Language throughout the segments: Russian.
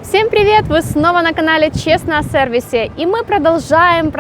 Всем привет! Вы снова на канале Честно о сервисе, и мы продолжаем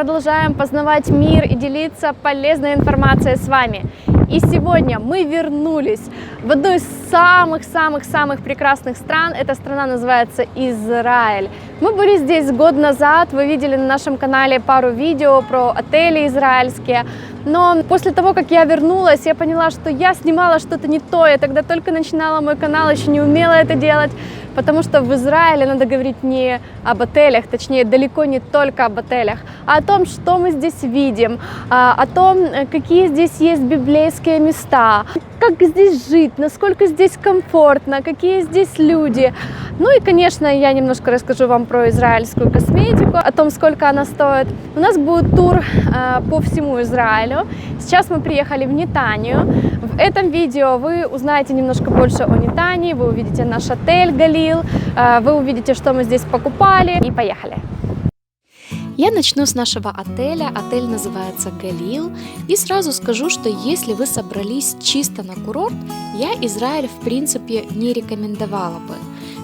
познавать мир и делиться полезной информацией с вами. И сегодня мы вернулись в одну из самых прекрасных стран. Эта страна называется Израиль. Мы были здесь год назад, вы видели на нашем канале пару видео про отели израильские. Но после того, как я вернулась, я поняла, что я снимала что-то не то. Я тогда только начинала мой канал, еще не умела это делать. Потому что в Израиле надо говорить не об отелях, точнее, далеко не только об отелях, а о том, что мы здесь видим, о том, какие здесь есть библейские места, как здесь жить, насколько здесь комфортно, какие здесь люди. Ну и, конечно, я немножко расскажу вам про израильскую косметику, о том, сколько она стоит. У нас будет тур по всему Израилю. Сейчас мы приехали в Нетанию. В этом видео вы узнаете немножко больше о Нетании, вы увидите наш отель Галил, вы увидите, что мы здесь покупали, и поехали! Я начну с нашего отеля. Отель называется Галил. И сразу скажу, что если вы собрались чисто на курорт, я Израиль в принципе не рекомендовала бы.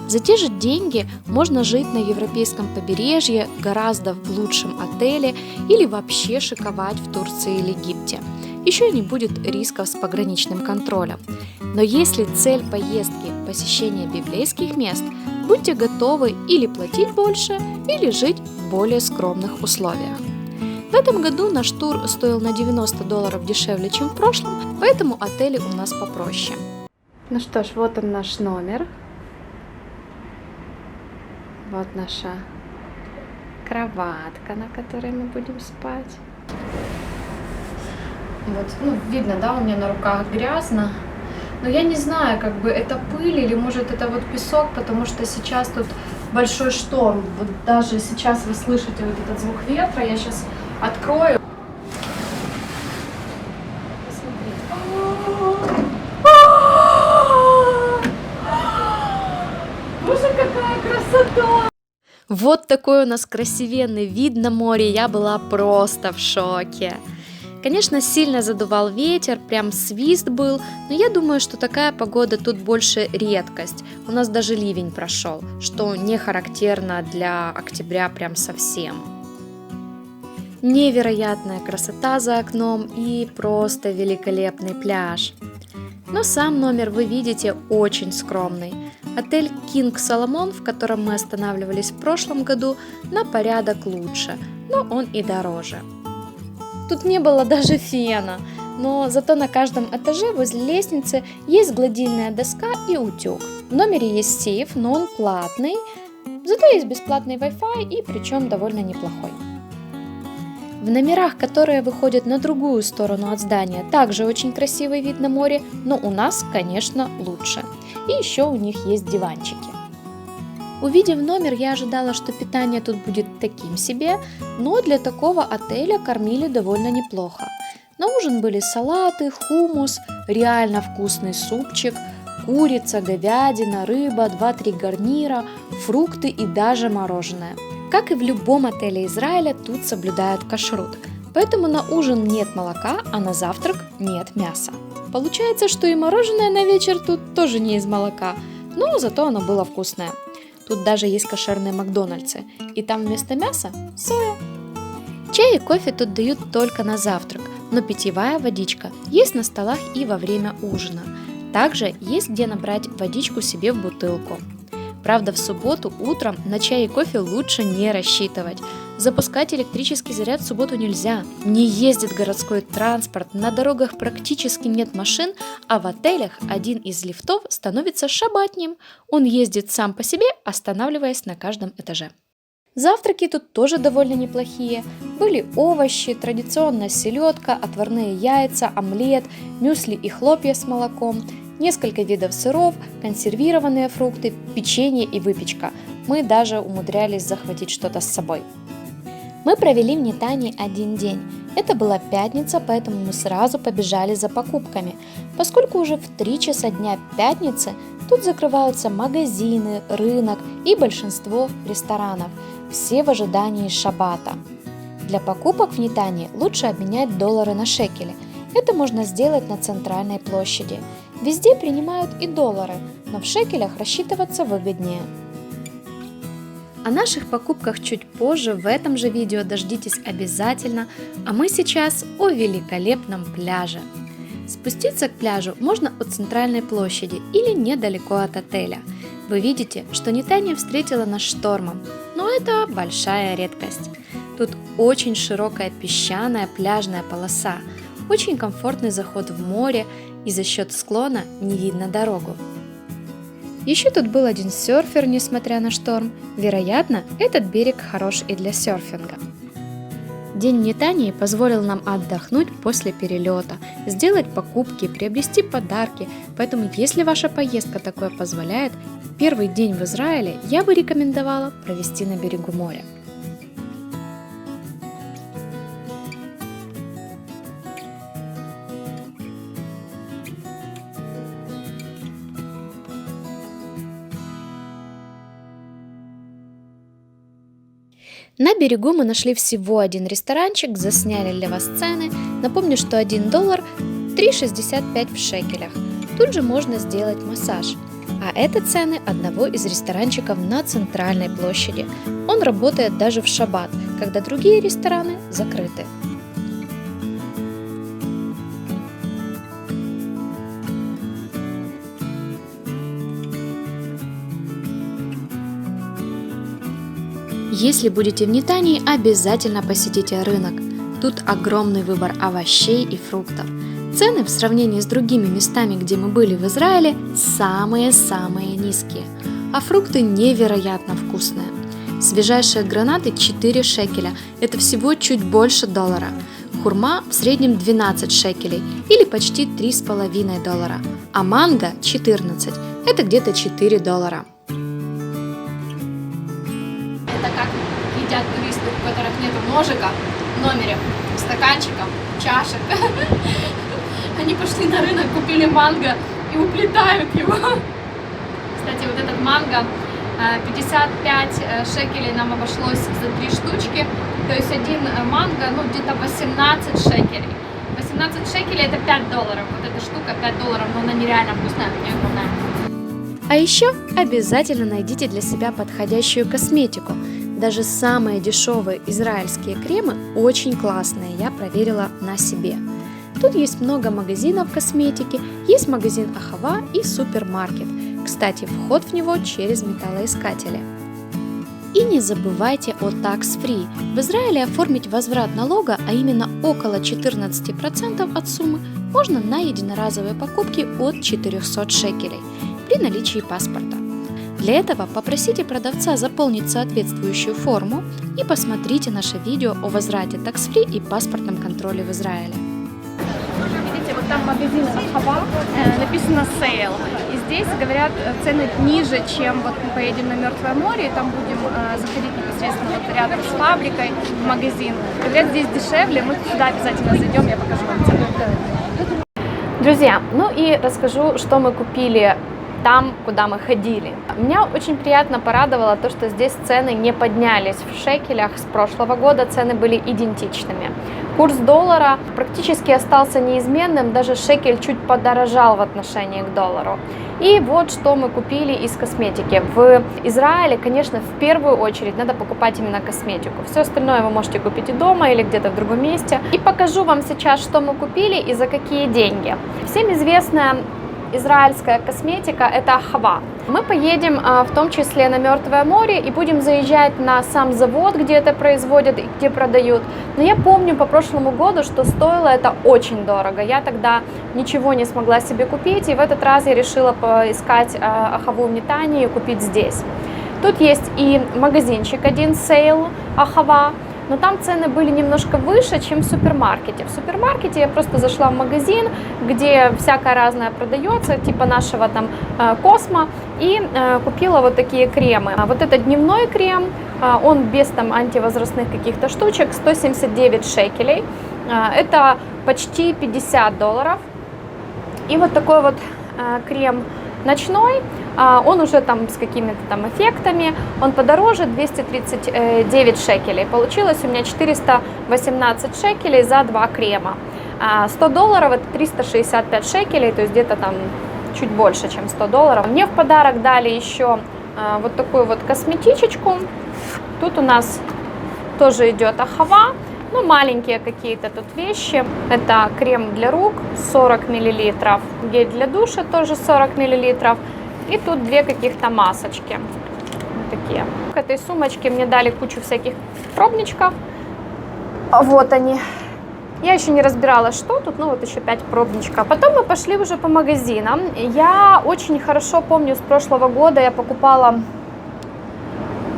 За те же деньги можно жить на европейском побережье, гораздо в лучшем отеле или вообще шиковать в Турции или Египте. Еще не будет рисков с пограничным контролем. Но если цель поездки – посещение библейских мест, будьте готовы или платить больше, или жить в более скромных условиях. В этом году наш тур стоил на $90 дешевле, чем в прошлом, поэтому отели у нас попроще. Ну что ж, вот он наш номер. Вот наша кроватка, на которой мы будем спать. Вот, видно, да, у меня на руках грязно. Но я не знаю, как бы это пыль или может это вот песок, потому что сейчас тут большой шторм. Вот даже сейчас вы слышите вот этот звук ветра. Я сейчас открою. Боже, какая красота! Вот такой у нас красивенный вид на море, я была просто в шоке. Конечно, сильно задувал ветер, прям свист был, но я думаю, что такая погода тут больше редкость. У нас даже ливень прошел, что не характерно для октября прям совсем. Невероятная красота за окном и просто великолепный пляж. Но сам номер вы видите очень скромный. Отель King Solomon, в котором мы останавливались в прошлом году, на порядок лучше, но он и дороже. Тут не было даже фена, но зато на каждом этаже возле лестницы есть гладильная доска и утюг. В номере есть сейф, но он платный, зато есть бесплатный Wi-Fi и причем довольно неплохой. В номерах, которые выходят на другую сторону от здания, также очень красивый вид на море, но у нас, конечно, лучше. И еще у них есть диванчики. Увидев номер, я ожидала, что питание тут будет таким себе, но для такого отеля кормили довольно неплохо. На ужин были салаты, хумус, реально вкусный супчик, курица, говядина, рыба, 2-3 гарнира, фрукты и даже мороженое. Как и в любом отеле Израиля, тут соблюдают кашрут, поэтому на ужин нет молока, а на завтрак нет мяса. Получается, что и мороженое на вечер тут тоже не из молока, но зато оно было вкусное. Тут даже есть кошерные Макдональдсы, и там вместо мяса – соя. Чай и кофе тут дают только на завтрак, но питьевая водичка есть на столах и во время ужина. Также есть где набрать водичку себе в бутылку. Правда, в субботу утром на чай и кофе лучше не рассчитывать. Запускать электрический заряд в субботу нельзя. Не ездит городской транспорт, на дорогах практически нет машин, а в отелях один из лифтов становится шабатним. Он ездит сам по себе, останавливаясь на каждом этаже. Завтраки тут тоже довольно неплохие. Были овощи, традиционная селедка, отварные яйца, омлет, мюсли и хлопья с молоком, несколько видов сыров, консервированные фрукты, печенье и выпечка. Мы даже умудрялись захватить что-то с собой. Мы провели в Нетании один день. Это была пятница, поэтому мы сразу побежали за покупками, поскольку уже в 3 часа дня пятницы тут закрываются магазины, рынок и большинство ресторанов, все в ожидании шаббата. Для покупок в Нетании лучше обменять доллары на шекели. Это можно сделать на центральной площади. Везде принимают и доллары, но в шекелях рассчитываться выгоднее. О наших покупках чуть позже в этом же видео дождитесь обязательно, а мы сейчас о великолепном пляже. Спуститься к пляжу можно от центральной площади или недалеко от отеля. Вы видите, что Нетания встретила нас штормом, но это большая редкость. Тут очень широкая песчаная пляжная полоса, очень комфортный заход в море и за счет склона не видно дорогу. Еще тут был один серфер, несмотря на шторм. Вероятно, этот берег хорош и для серфинга. День Нетании позволил нам отдохнуть после перелета, сделать покупки, приобрести подарки, поэтому если ваша поездка такое позволяет, первый день в Израиле я бы рекомендовала провести на берегу моря. На берегу мы нашли всего один ресторанчик, засняли для вас цены. Напомню, что $1 3,65 в шекелях. Тут же можно сделать массаж. А это цены одного из ресторанчиков на центральной площади. Он работает даже в шаббат, когда другие рестораны закрыты. Если будете в Нетании, обязательно посетите рынок. Тут огромный выбор овощей и фруктов. Цены в сравнении с другими местами, где мы были в Израиле, самые-самые низкие. А фрукты невероятно вкусные. Свежайшие гранаты 4 шекеля, это всего чуть больше $1. Хурма в среднем 12 шекелей или почти $3,5. А манго 14, это где-то $4. Это как едят туристы, у которых нет ножика в номере, стаканчиков, чашек. Они пошли на рынок, купили манго и уплетают его. Кстати, вот этот манго 55 шекелей нам обошлось за 3 штучки. То есть один манго, ну где-то 18 шекелей. 18 шекелей это $5. Вот эта штука $5, но она нереально вкусная, мне огромная. А еще обязательно найдите для себя подходящую косметику. Даже самые дешевые израильские кремы очень классные, я проверила на себе. Тут есть много магазинов косметики, есть магазин Ахава и супермаркет. Кстати, вход в него через металлоискатели. И не забывайте о tax-free. В Израиле оформить возврат налога, а именно около 14% от суммы, можно на единоразовые покупки от 400 шекелей при наличии паспорта. Для этого попросите продавца заполнить соответствующую форму и посмотрите наше видео о возврате tax-free и паспортном контроле в Израиле. Видите, вот там магазин Ахава, написано sale. И здесь, говорят, цены ниже, чем вот мы поедем на Мертвое море, и там будем заходить непосредственно вот рядом с фабрикой в магазин. Говорят, здесь дешевле, мы сюда обязательно зайдем, я покажу вам цены. Друзья, ну и расскажу, что мы купили там, куда мы ходили. Меня очень приятно порадовало то, что здесь цены не поднялись в шекелях с прошлого года, цены были идентичными. Курс доллара практически остался неизменным, даже шекель чуть подорожал в отношении к доллару. И вот что мы купили из косметики. В Израиле, конечно, в первую очередь надо покупать именно косметику. Все остальное вы можете купить и дома, или где-то в другом месте. И покажу вам сейчас, что мы купили и за какие деньги. Всем известная израильская косметика – это Ахава. Мы поедем в том числе на Мертвое море и будем заезжать на сам завод, где это производят и где продают. Но я помню по прошлому году, что стоило это очень дорого. Я тогда ничего не смогла себе купить, и в этот раз я решила поискать Ахаву в Нетании и купить здесь. Тут есть и магазинчик один, сейл Ахава. Но там цены были немножко выше, чем в супермаркете. В супермаркете я просто зашла в магазин, где всякое разное продается, типа нашего там Космо, и купила вот такие кремы. Вот это дневной крем, он без там антивозрастных каких-то штучек, 179 шекелей, это почти $50. И вот такой вот крем ночной, он уже там с какими-то там эффектами, он подороже, 239 шекелей. Получилось у меня 418 шекелей за 2 крема. $100 это 365 шекелей, то есть где-то там чуть больше, чем $100. Мне в подарок дали еще вот такую вот косметичечку. Тут у нас тоже идет Ахава, ну маленькие какие-то тут вещи. Это крем для рук 40 мл, гель для душа тоже 40 мл. И тут две каких-то масочки. Вот такие. В этой сумочке мне дали кучу всяких пробничков. Вот они. Я еще не разбирала, что тут, ну вот еще 5 пробничков. Потом мы пошли уже по магазинам. Я очень хорошо помню, с прошлого года я покупала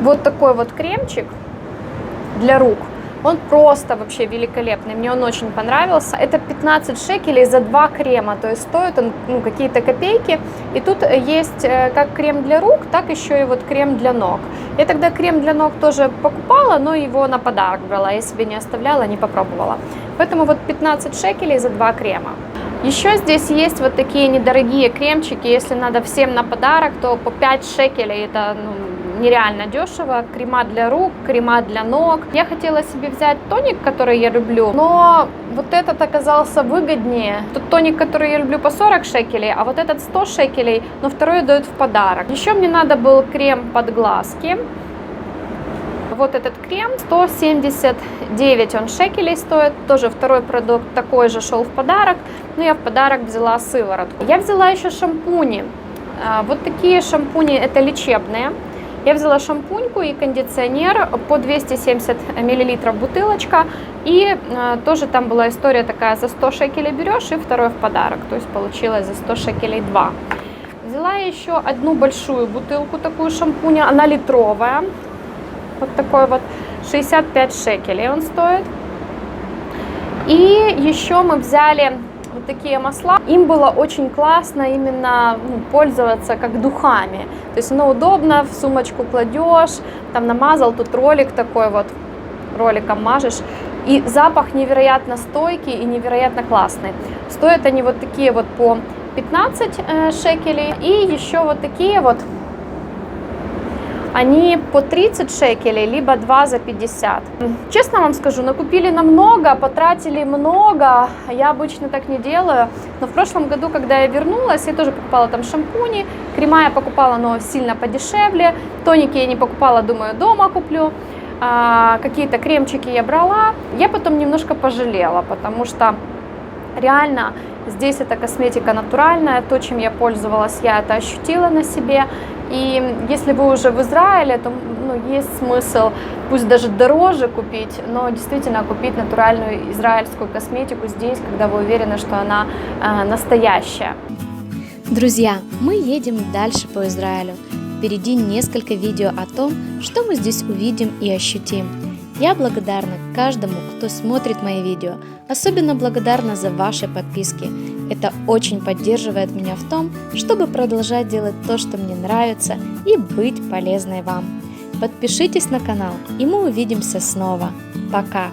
вот такой вот кремчик для рук. Он просто вообще великолепный, мне он очень понравился. Это 15 шекелей за 2 крема, то есть стоит он какие-то копейки. И тут есть как крем для рук, так еще и вот крем для ног. Я тогда крем для ног тоже покупала, но его на подарок брала, я себе не оставляла, не попробовала. Поэтому вот 15 шекелей за 2 крема. Еще здесь есть вот такие недорогие кремчики, если надо всем на подарок, то по 5 шекелей, это нереально дешево. Крема для рук, крема для ног. Я хотела себе взять тоник, который я люблю, но вот этот оказался выгоднее. Тот тоник, который я люблю, по 40 шекелей, а вот этот 100 шекелей, но второй дают в подарок. Еще мне надо был крем под глазки. Вот этот крем, 179 он шекелей стоит, тоже второй продукт такой же шел в подарок, но я в подарок взяла сыворотку. Я взяла еще шампуни, вот такие шампуни, это лечебные. Я взяла шампуньку и кондиционер по 270 мл бутылочка, и тоже там была история такая, за 100 шекелей берешь и второй в подарок, то есть получилось за 100 шекелей 2. Взяла еще одну большую бутылку такую шампуня, она литровая. Вот такой вот, 65 шекелей он стоит. И еще мы взяли вот такие масла. Им было очень классно именно пользоваться как духами. То есть оно удобно, в сумочку кладешь, там намазал, тут ролик такой вот, роликом мажешь. И запах невероятно стойкий и невероятно классный. Стоят они вот такие вот по 15 шекелей. И еще вот такие вот. Они по 30 шекелей, либо 2 за 50. Честно вам скажу, накупили намного, потратили много. Я обычно так не делаю. Но в прошлом году, когда я вернулась, я тоже покупала там шампуни. Крема я покупала, но сильно подешевле. Тоники я не покупала, думаю, дома куплю. Какие-то кремчики я брала. Я потом немножко пожалела, потому что реально здесь эта косметика натуральная. То, чем я пользовалась, я это ощутила на себе. И если вы уже в Израиле, то есть смысл, пусть даже дороже купить, но действительно купить натуральную израильскую косметику здесь, когда вы уверены, что она настоящая. Друзья, мы едем дальше по Израилю. Впереди несколько видео о том, что мы здесь увидим и ощутим. Я благодарна каждому, кто смотрит мои видео. Особенно благодарна за ваши подписки. Это очень поддерживает меня в том, чтобы продолжать делать то, что мне нравится, и быть полезной вам. Подпишитесь на канал, и мы увидимся снова. Пока!